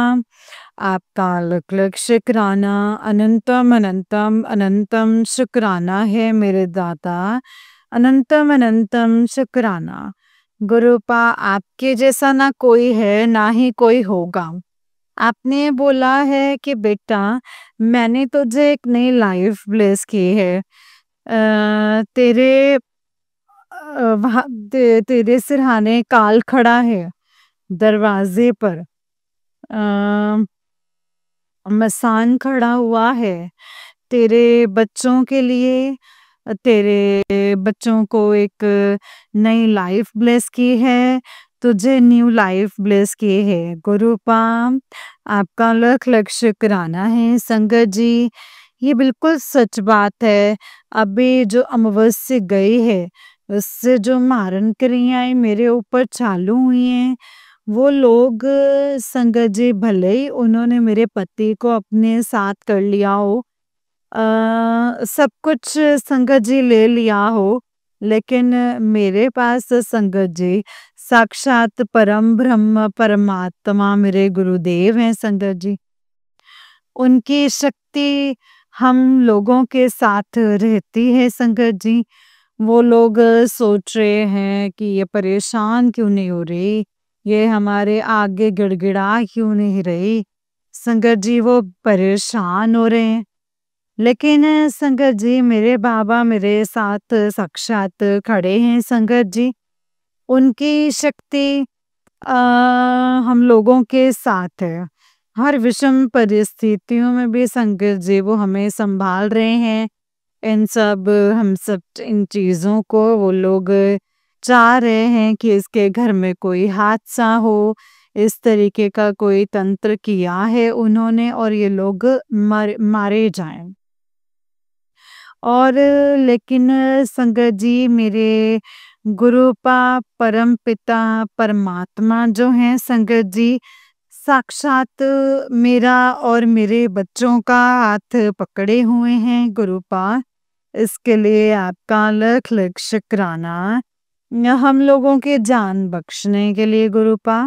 आपका लख लख शुक्राना, अनंतम अनंतम अनंतम शुक्राना है मेरे दाता। अनंतम अनंतम शुक्राना। गुरुपा आपके जैसा ना कोई है ना ही कोई होगा। आपने बोला है कि बेटा मैंने तुझे एक नई लाइफ ब्लेस की है। तेरे वहाँ तेरे सिरहाने काल खड़ा है दरवाजे पर। मसान खड़ा हुआ है तेरे बच्चों के लिए। तेरे बच्चों को एक नई लाइफ ब्लेस की है, तुझे न्यू लाइफ ब्लेस की है गुरुपा। आपका लख लख शुक्राना है संगत जी। ये बिल्कुल सच बात है। अभी जो अमावस्या गई है, उससे जो मारण क्रियाएं मेरे ऊपर चालू हुई हैं, वो लोग संगत जी भले ही उन्होंने मेरे पति को अपने साथ कर लिया हो, सब कुछ संगत जी ले लिया हो, लेकिन मेरे पास संगत जी साक्षात परम ब्रह्म परमात्मा मेरे गुरुदेव हैं संगत जी। उनकी शक्ति हम लोगों के साथ रहती है संगत जी। वो लोग सोच रहे हैं कि ये परेशान क्यों नहीं हो रही, ये हमारे आगे गिड़गिड़ा क्यों नहीं रही। संगत जी वो परेशान हो रहे हैं, लेकिन संगत जी मेरे बाबा मेरे साथ साक्षात खड़े हैं संगत जी। उनकी शक्ति अ, हम लोगों के साथ है। हर विषम परिस्थितियों में भी संगत जी वो हमें संभाल रहे हैं। इन सब हम सब इन चीज़ों को वो लोग चाह रहे हैं कि इसके घर में कोई हादसा हो, इस तरीके का कोई तंत्र किया है उन्होंने और ये लोग मारे जाएँ। और लेकिन संगत जी मेरे गुरुपा परम पिता परमात्मा जो हैं संगत जी, साक्षात मेरा और मेरे बच्चों का हाथ पकड़े हुए हैं गुरुपा। इसके लिए आपका लख लख शुक्राना। हम लोगों के जान बख्शने के लिए गुरुपा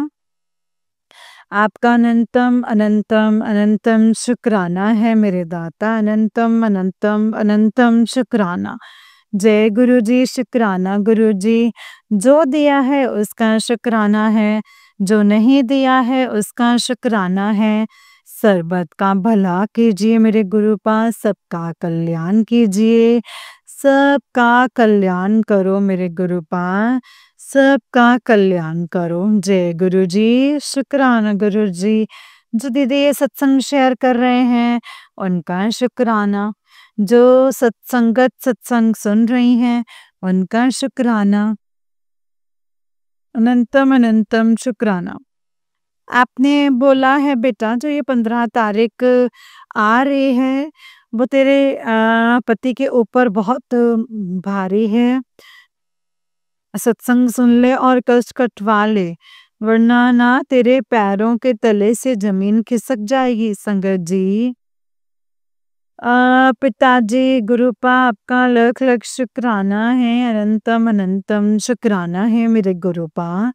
आपका अनंतम अनंतम अनंतम शुक्राना है मेरे दाता। अनंतम अनंतम अनंतम शुक्राना। जय गुरु जी, शुक्राना गुरु जी। जो दिया है उसका शुक्राना है, जो नहीं दिया है उसका शुक्राना है। सर्बत का भला कीजिए मेरे गुरुपा, सबका कल्याण कीजिए। सबका कल्याण करो मेरे गुरुपा, सबका कल्याण करो। जय गुरु जी, शुक्राना गुरु जी। जो दीदी ये सत्संग शेयर कर रहे हैं उनका शुक्राना। जो सत्संग सुन रही हैं उनका शुक्राना। अनंतम अनंतम शुक्राना। आपने बोला है बेटा जो ये 15 तारीख आ रही है वो तेरे पति के ऊपर बहुत भारी है। सत्संग सुन ले और कष्ट कटवा ले, वरना ना तेरे पैरों के तले से जमीन खिसक जाएगी संगत जी। पिताजी गुरुपा आपका लख लख शुक्राना है, अनंतम अनंतम शुक्राना है मेरे गुरुपा।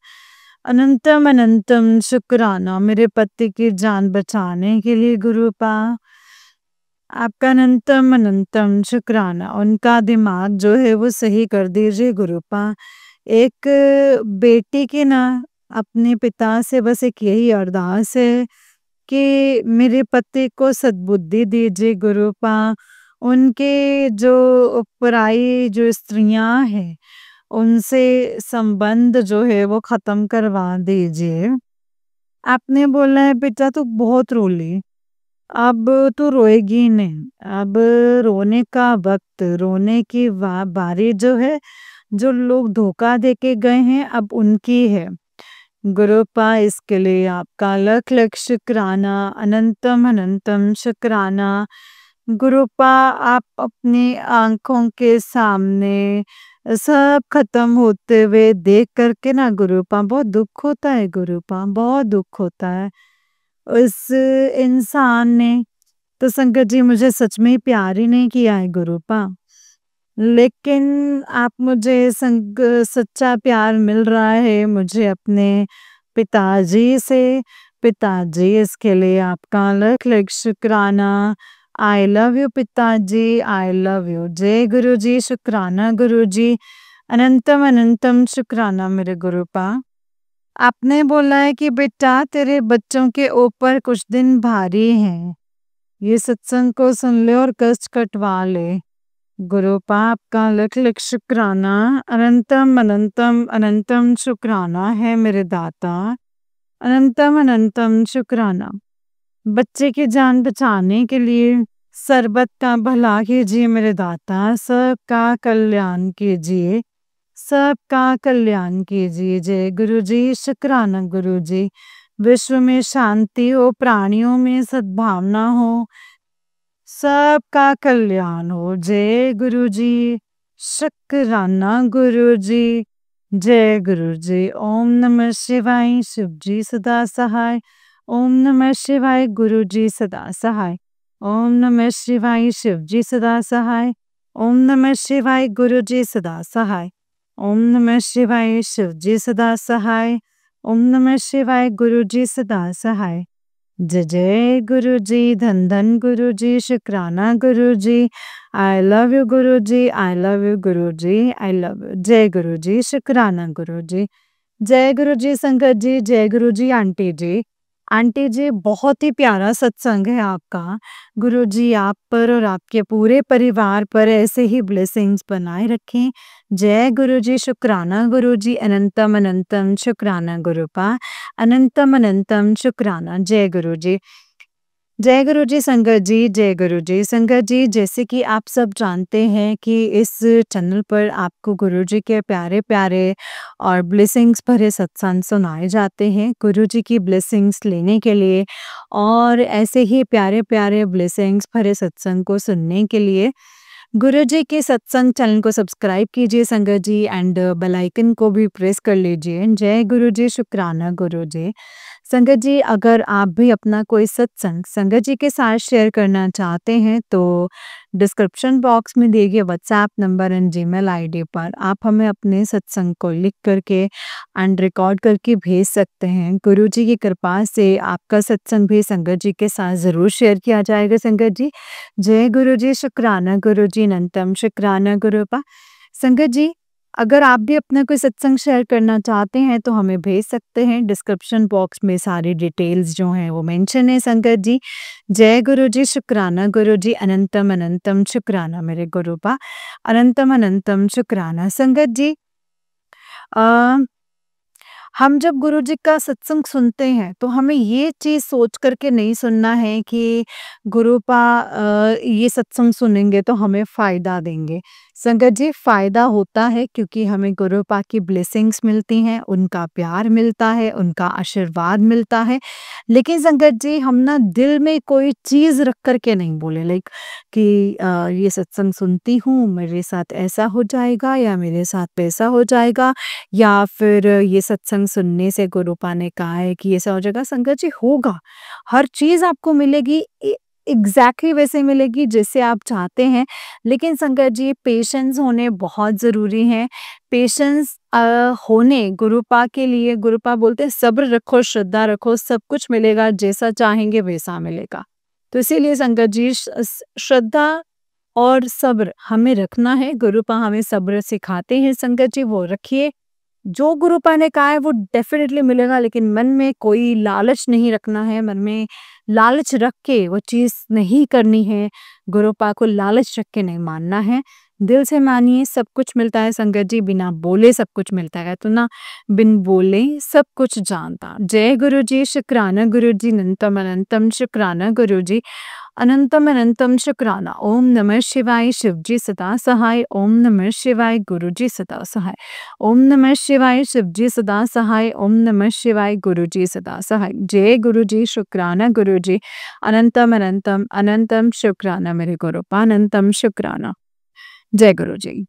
अनंतम अनंतम शुक्राना मेरे पति की जान बचाने के लिए गुरुपा। आपका अनंतम अनंतम शुक्राना, उनका दिमाग जो है वो सही कर दीजिए गुरुपा। एक बेटी की ना अपने पिता से बस एक यही अरदास है कि मेरे पति को सद्बुद्धि दीजिए गुरुपा। उनके जो पराई जो स्त्रियां हैं उनसे संबंध जो है वो खत्म करवा दीजिए। आपने बोला है बेटा तू बहुत रोली, अब तो रोएगी नहीं। अब रोने का वक्त, रोने की बारी जो है, जो लोग धोखा देके गए हैं अब उनकी है। गुरुपा इसके लिए आपका लख लख शुक्राना, अनंतम अनंतम शुक्राना। गुरुपा आप अपनी आंखों के सामने सब खत्म होते हुए देख करके ना गुरुपा बहुत दुख होता है गुरुपा, बहुत दुख होता है। उस इंसान ने तो संगत जी मुझे सच में ही प्यार ही नहीं किया है गुरुपा, लेकिन आप मुझे सच्चा प्यार मिल रहा है मुझे अपने पिताजी से। पिताजी इसके लिए आपका लख लख शुक्राना। आई लव यू पिताजी, आई लव यू। जय गुरु जी, शुक्राना गुरु जी, अनंतम अनंतम शुक्राना मेरे गुरुपा। आपने बोला है कि बेटा तेरे बच्चों के ऊपर कुछ दिन भारी हैं, ये सत्संग को सुन ले और कष्ट कटवा ले। गुरुपा आपका लख लख शुक्राना, अनंतम अनंतम अनंतम शुक्राना है मेरे दाता, अनंतम अनंतम शुक्राना। बच्चे की जान बचाने के लिए सरबत का भला कीजिए मेरे दाता, सबका कल्याण कीजिए, सबका कल्याण कीजिए। जय गुरु जी, शुक्राना गुरु जी। विश्व में शांति हो, प्राणियों में सद्भावना हो, सबका कल्याण हो। जय गुरु जी, शुक्राना गुरु जी। जय गुरु जी। ओम नमः शिवाय, शिव जी सदा सहाय। ओम नमः शिवाय, गुरु जी सदा सहाय। ओम नमः शिवाय, शिव जी सदा सहाय। ओम नमः शिवाय, गुरु जी सदा सहाय। ओम नमः शिवाय, शिव जी सदा सहाय। ओम नमः शिवाय, गुरु जी सदा सहाय। जय जय गुरु जी, धन धन गुरु जी, शुक्राना गुरु जी। I love you Guru ji, I love you Guru ji, I love you. जय गुरु जी, शुक्राना गुरु जी। जय गुरु जी संगत जी, जय गुरु जी आंटी जी। आंटी जी बहुत ही प्यारा सत्संग है आपका। गुरु जी आप पर और आपके पूरे परिवार पर ऐसे ही ब्लेसिंग्स बनाए रखें। जय गुरु जी, शुक्राना गुरु जी, अनंतम अनंतम शुक्राना गुरुपा, अनंतम अनंतम शुक्राना। जय गुरु जी। जय गुरु जी संगत जी, जय गुरु जी संगत जी। जैसे कि आप सब जानते हैं कि इस चैनल पर आपको गुरु जी के प्यारे प्यारे और ब्लेसिंग्स भरे सत्संग सुनाए जाते हैं। गुरु जी की ब्लेसिंग्स लेने के लिए और ऐसे ही प्यारे प्यारे ब्लेसिंग्स भरे सत्संग को सुनने के लिए गुरु जी के सत्संग चैनल को सब्सक्राइब कीजिए संगत जी, एंड बेल आइकन को भी प्रेस कर लीजिए। जय गुरु जी, शुक्राना गुरु जी। संगत जी अगर आप भी अपना कोई सत्संग संगत जी के साथ शेयर करना चाहते हैं तो डिस्क्रिप्शन बॉक्स में दिए गए WhatsApp number and Gmail ID पर आप हमें अपने सत्संग को लिख करके एंड रिकॉर्ड करके भेज सकते हैं। गुरु जी की कृपा से आपका सत्संग भी संगत जी के साथ ज़रूर शेयर किया जाएगा संगत जी। जय गुरु जी, शुक्राना गुरु जी, अनंतम शुक्राना गुरुपा। संगत जी अगर आप भी अपना कोई सत्संग शेयर करना चाहते हैं तो हमें भेज सकते हैं। डिस्क्रिप्शन बॉक्स में सारी डिटेल्स जो हैं वो मेंशन है संगत जी। जय गुरु जी, शुक्राना गुरु जी, अनंतम अनंतम शुक्राना मेरे गुरुपा, अनंतम अनंतम शुक्राना। संगत जी हम जब गुरु जी का सत्संग सुनते हैं, तो हमें ये चीज़ सोच कर के नहीं सुनना है कि ये सत्संग सुनेंगे तो हमें फ़ायदा देंगे। संगत जी, फ़ायदा होता है क्योंकि हमें गुरुपा की ब्लेसिंग्स मिलती हैं, उनका प्यार मिलता है, उनका आशीर्वाद मिलता है। लेकिन संगत जी, हम ना दिल में कोई चीज़ रख कर के नहीं बोले, लाइक कि ये सत्संग सुनती हूँ, मेरे साथ ऐसा हो जाएगा या मेरे साथ वैसा हो जाएगा, या फिर ये सत्संग सुनने से गुरुपा ने कहा है कि ऐसा हो जाएगा। संगत जी, होगा। हर चीज़ आपको मिलेगी, एग्ज़ैक्टली वैसे मिलेगी जैसे आप चाहते हैं। लेकिन संगत जी, पेशेंस होने बहुत ज़रूरी हैं। पेशेंस होने गुरुपा के लिए, गुरुपा बोलते हैं सब्र रखो, श्रद्धा रखो, सब कुछ मिलेगा, जैसा चाहेंगे वैसा मिलेगा। तो इसीलिए संगत जी, श्रद्धा और सब्र हमें रखना है। गुरुपा हमें सब्र सिखाते हैं संगत जी, वो रखिए। जो गुरुपा ने कहा है वो डेफ़िनेटली मिलेगा, लेकिन मन में कोई लालच नहीं रखना है, मन में लालच रख के वो चीज़ नहीं करनी है, गुरुपा को लालच रख के नहीं मानना है। दिल से मानिए, सब कुछ मिलता है संगत जी, बिना बोले सब कुछ मिलता है, तो ना बिन बोले सब कुछ जानता। जय गुरु जी, शुक्राना गुरु जी, अनंतम अनंतम शुक्राना गुरु जी। अनंतम अनंतम शुक्राना। ओम नमः शिवाय, शिवजी सदा सहाय। ओम नमः शिवाय, गुरुजी सदा सहाय। ओम नमः शिवाय, शिवजी सदा सहाय। ओम नमः शिवाय, गुरुजी सदा सहाय। जय गुरुजी, शुक्राना गुरुजी। अनंतम अनंतम अनंतम शुक्राना मेरे गुरुपा, अनंतम शुक्राना। जय गुरुजी।